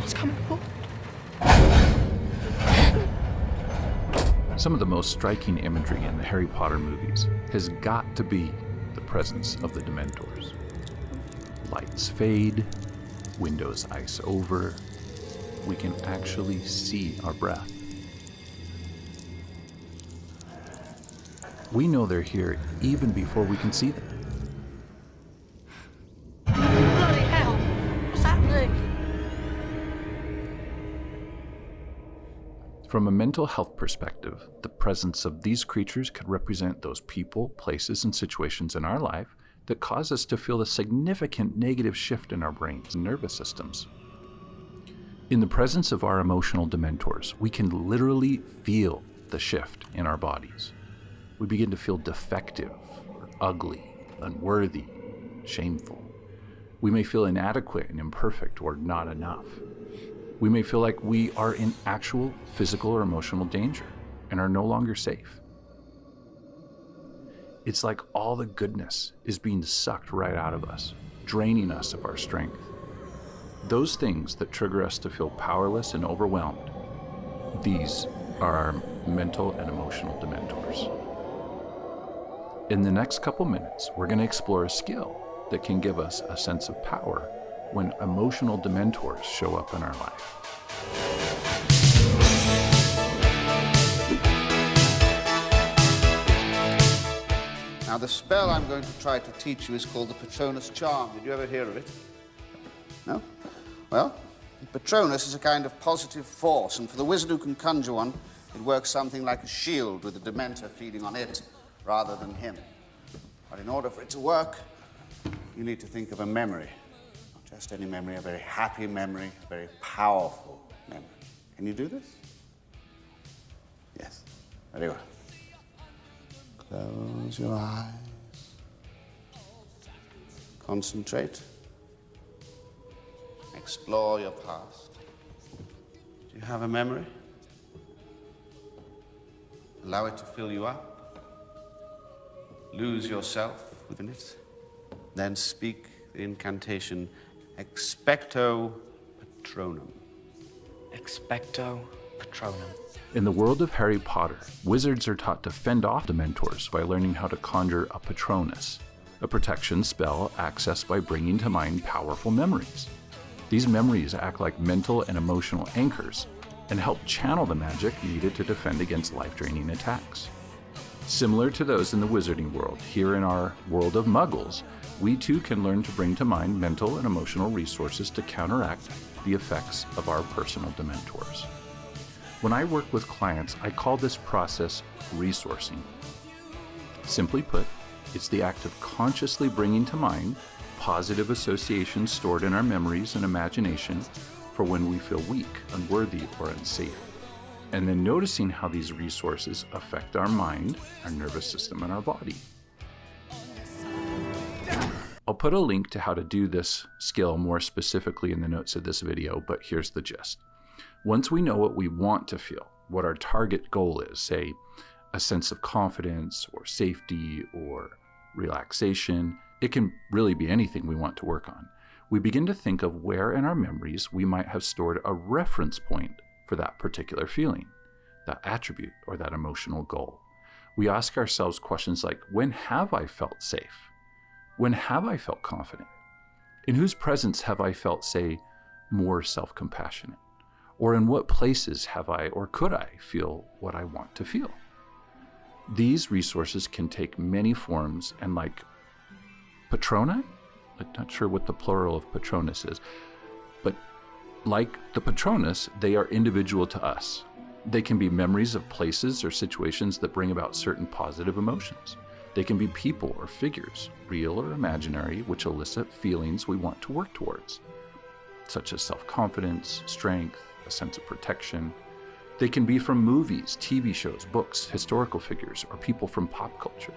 What's coming? Oh. Some of the most striking imagery in the Harry Potter movies has got to be the presence of the Dementors. Lights fade, windows ice over, we can actually see our breath. We know they're here even before we can see them. Bloody hell! What's happening? From a mental health perspective, the presence of these creatures could represent those people, places, and situations in our life that cause us to feel a significant negative shift in our brains and nervous systems. In the presence of our emotional Dementors, we can literally feel the shift in our bodies. We begin to feel defective, or ugly, unworthy, shameful. We may feel inadequate and imperfect or not enough. We may feel like we are in actual physical or emotional danger and are no longer safe. It's like all the goodness is being sucked right out of us, draining us of our strength. Those things that trigger us to feel powerless and overwhelmed, these are our mental and emotional Dementors. In the next couple minutes, we're going to explore a skill that can give us a sense of power when emotional Dementors show up in our life. Now, the spell I'm going to try to teach you is called the Patronus charm. Did you ever hear of it? No? Well, the Patronus is a kind of positive force, and for the wizard who can conjure one, it works something like a shield with a Dementor feeding on it rather than him. But in order for it to work, you need to think of a memory. Not just any memory, a very happy memory, a very powerful memory. Can you do this? Yes. Very well. Close your eyes. Concentrate. Explore your past. Do you have a memory? Allow it to fill you up. Lose yourself within it. Then speak the incantation Expecto Patronum. Expecto Patronum. In the world of Harry Potter, wizards are taught to fend off Dementors by learning how to conjure a Patronus, a protection spell accessed by bringing to mind powerful memories. These memories act like mental and emotional anchors and help channel the magic needed to defend against life-draining attacks. Similar to those in the wizarding world, here in our world of muggles, we too can learn to bring to mind mental and emotional resources to counteract the effects of our personal Dementors. When I work with clients, I call this process resourcing. Simply put, it's the act of consciously bringing to mind positive associations stored in our memories and imagination for when we feel weak, unworthy, or unsafe. And then noticing how these resources affect our mind, our nervous system, and our body. I'll put a link to how to do this skill more specifically in the notes of this video, but here's the gist. Once we know what we want to feel, what our target goal is, say a sense of confidence or safety or relaxation, it can really be anything we want to work on. We begin to think of where in our memories we might have stored a reference point for that particular feeling, that attribute, or that emotional goal. We ask ourselves questions like, when have I felt safe? When have I felt confident? In whose presence have I felt, say, more self-compassionate? Or in what places have I or could I feel what I want to feel? These resources can take many forms, and like Patroni? I'm not sure what the plural of Patronus is, but like the Patronus, they are individual to us. They can be memories of places or situations that bring about certain positive emotions. They can be people or figures, real or imaginary, which elicit feelings we want to work towards, such as self-confidence, strength, a sense of protection. They can be from movies, TV shows, books, historical figures, or people from pop culture.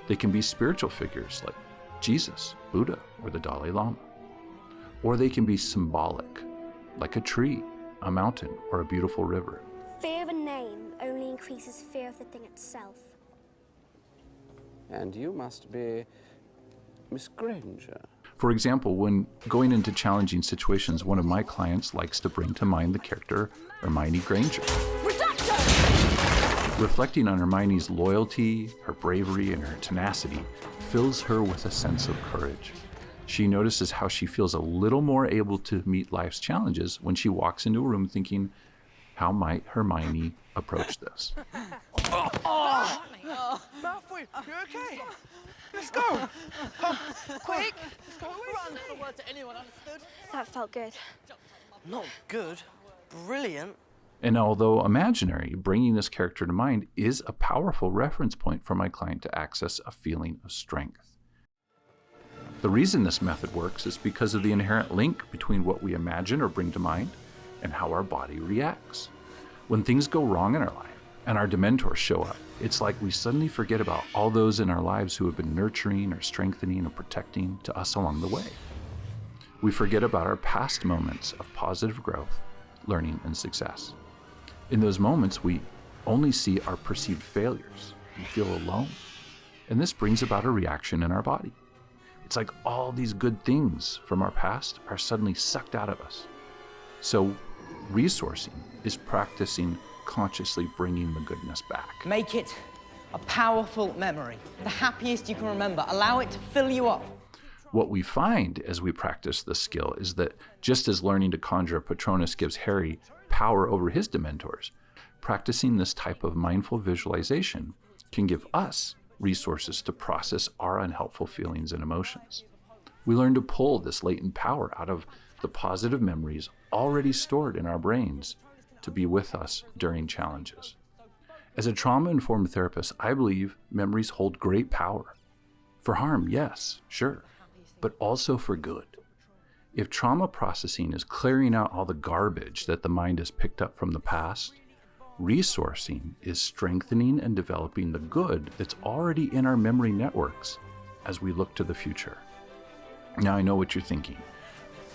They can be spiritual figures like Jesus, Buddha, or the Dalai Lama. Or they can be symbolic, like a tree, a mountain, or a beautiful river. Fear of a name only increases fear of the thing itself. And you must be Miss Granger. For example, when going into challenging situations, one of my clients likes to bring to mind the character Hermione Granger. Reflecting on Hermione's loyalty, her bravery, and her tenacity fills her with a sense of courage. She notices how she feels a little more able to meet life's challenges when she walks into a room thinking, how might Hermione approach this? Malfoy, you okay? Let's go. Quick. Let's go. Run. Not a word to anyone, understood? That felt good. Not good. Brilliant. And although imaginary, bringing this character to mind is a powerful reference point for my client to access a feeling of strength. The reason this method works is because of the inherent link between what we imagine or bring to mind and how our body reacts. When things go wrong in our life and our Dementors show up, it's like we suddenly forget about all those in our lives who have been nurturing or strengthening or protecting to us along the way. We forget about our past moments of positive growth, learning, and success. In those moments, we only see our perceived failures and feel alone. And this brings about a reaction in our body. It's like all these good things from our past are suddenly sucked out of us. So resourcing is practicing consciously bringing the goodness back. Make it a powerful memory, the happiest you can remember. Allow it to fill you up. What we find as we practice this skill is that just as learning to conjure a Patronus gives Harry power over his Dementors, practicing this type of mindful visualization can give us resources to process our unhelpful feelings and emotions. We learn to pull this latent power out of the positive memories already stored in our brains to be with us during challenges. As a trauma-informed therapist, I believe memories hold great power. For harm, yes, sure, but also for good. If trauma processing is clearing out all the garbage that the mind has picked up from the past, resourcing is strengthening and developing the good that's already in our memory networks as we look to the future. Now I know what you're thinking.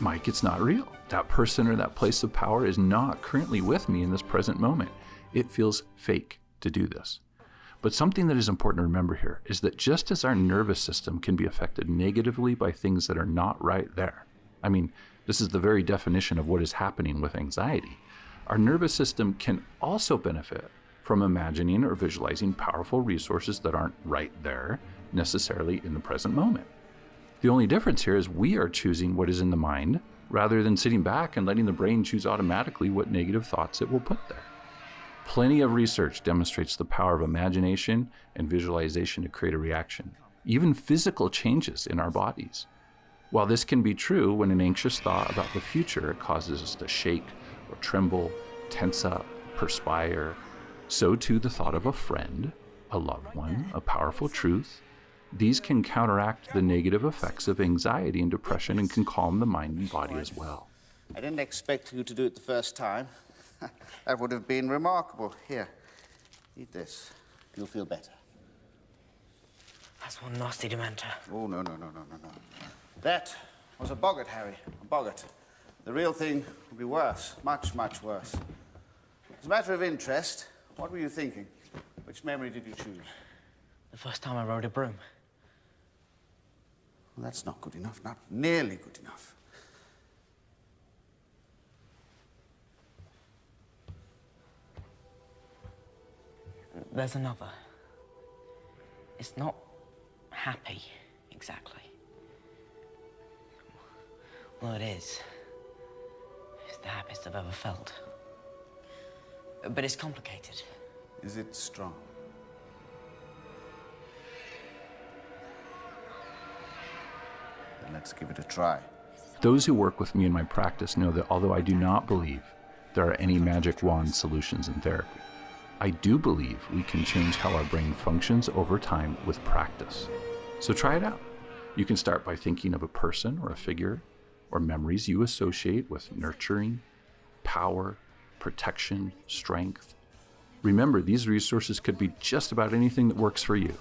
Mike, it's not real. That person or that place of power is not currently with me in this present moment. It feels fake to do this. But something that is important to remember here is that just as our nervous system can be affected negatively by things that are not right there, I mean, this is the very definition of what is happening with anxiety, our nervous system can also benefit from imagining or visualizing powerful resources that aren't right there necessarily in the present moment. The only difference here is we are choosing what is in the mind rather than sitting back and letting the brain choose automatically what negative thoughts it will put there. Plenty of research demonstrates the power of imagination and visualization to create a reaction, even physical changes in our bodies. While this can be true when an anxious thought about the future causes us to shake or tremble, tense up, perspire, so too the thought of a friend, a loved one, a powerful truth. These can counteract the negative effects of anxiety and depression and can calm the mind and body as well. I didn't expect you to do it the first time. That would have been remarkable. Here, eat this. You'll feel better. That's one nasty Dementor. Oh, no. That was a boggart, Harry, a boggart. The real thing would be worse, much, much worse. As a matter of interest, what were you thinking? Which memory did you choose? The first time I rode a broom. Well, that's not good enough, not nearly good enough. There's another. It's not happy, exactly. Well, it is. It's the happiest I've ever felt. But it's complicated. Is it strong? Then let's give it a try. Those who work with me in my practice know that although I do not believe there are any magic wand solutions in therapy, I do believe we can change how our brain functions over time with practice. So try it out. You can start by thinking of a person or a figure or memories you associate with nurturing, power, protection, strength. Remember, these resources could be just about anything that works for you.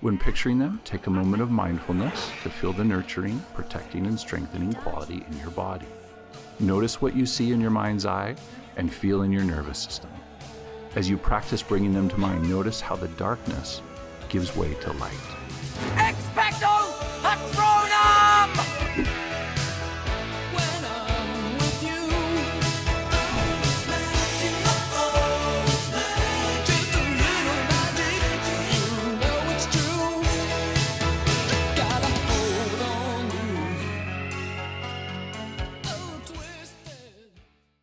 When picturing them, take a moment of mindfulness to feel the nurturing, protecting, and strengthening quality in your body. Notice what you see in your mind's eye and feel in your nervous system. As you practice bringing them to mind, notice how the darkness gives way to light.